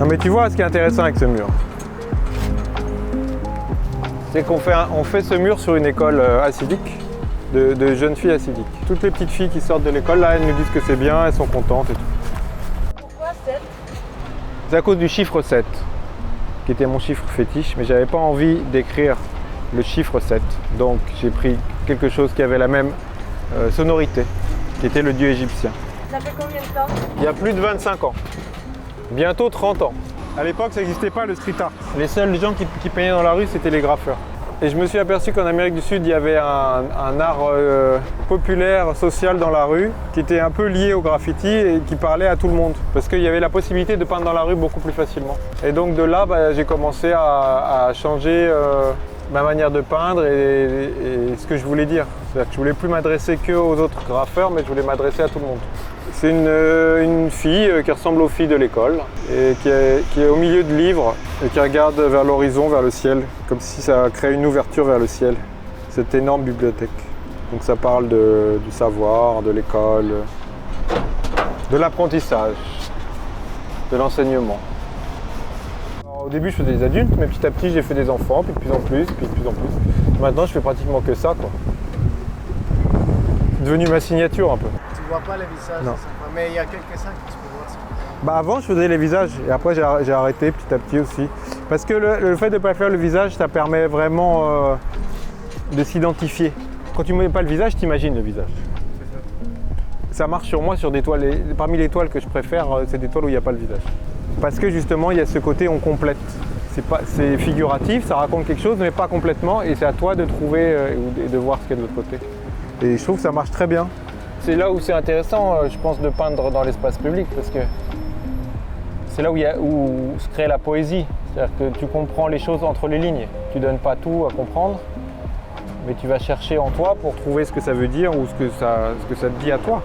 Non mais tu vois ce qui est intéressant avec ce mur, c'est qu'on fait ce mur sur une école hassidique, de jeunes filles hassidiques. Toutes les petites filles qui sortent de l'école, là, elles nous disent que c'est bien, elles sont contentes et tout. Pourquoi 7? C'est à cause du chiffre 7, qui était mon chiffre fétiche, mais j'avais pas envie d'écrire le chiffre 7. Donc j'ai pris quelque chose qui avait la même sonorité, qui était le dieu égyptien. Ça fait combien de temps? Il y a plus de 25 ans, bientôt 30 ans. À l'époque, ça n'existait pas le street art. Les seuls gens qui peignaient dans la rue, c'était les graffeurs. Et je me suis aperçu qu'en Amérique du Sud, il y avait un art populaire, social dans la rue, qui était un peu lié au graffiti et qui parlait à tout le monde. Parce qu'il y avait la possibilité de peindre dans la rue beaucoup plus facilement. Et donc de là, j'ai commencé à changer ma manière de peindre et ce que je voulais dire. C'est-à-dire que je voulais plus m'adresser qu'aux autres graffeurs, mais je voulais m'adresser à tout le monde. C'est une fille qui ressemble aux filles de l'école et qui est au milieu de livres et qui regarde vers l'horizon, vers le ciel, comme si ça créait une ouverture vers le ciel, cette énorme bibliothèque. Donc ça parle du savoir, de l'école, de l'apprentissage, de l'enseignement. Au début je faisais des adultes, mais petit à petit j'ai fait des enfants, puis de plus en plus, puis de plus en plus. Maintenant je fais pratiquement que ça, quoi. C'est devenu ma signature un peu. Tu vois pas les visages, Non. mais il y a quelques-uns que tu peux voir. Bah avant je faisais les visages et après j'ai arrêté petit à petit aussi. Parce que le fait de ne pas faire le visage, ça permet vraiment de s'identifier. Quand tu ne mets pas le visage, tu imagines le visage. Ça marche sur moi sur des toiles. Parmi les toiles que je préfère, c'est des toiles où il n'y a pas le visage. Parce que justement il y a ce côté on complète. C'est figuratif, ça raconte quelque chose mais pas complètement et c'est à toi de trouver et de voir ce qu'il y a de l'autre côté. Et je trouve que ça marche très bien. C'est là où c'est intéressant, je pense, de peindre dans l'espace public parce que c'est là où se crée la poésie. C'est-à-dire que tu comprends les choses entre les lignes. Tu ne donnes pas tout à comprendre, mais tu vas chercher en toi pour trouver ce que ça veut dire ou ce que ça te dit à toi.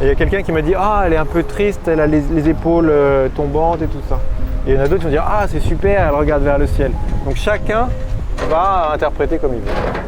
Et il y a quelqu'un qui m'a dit « Ah, elle est un peu triste, elle a les épaules tombantes et tout ça. » Et il y en a d'autres qui vont dire « Ah, c'est super, elle regarde vers le ciel. » Donc chacun va interpréter comme il veut.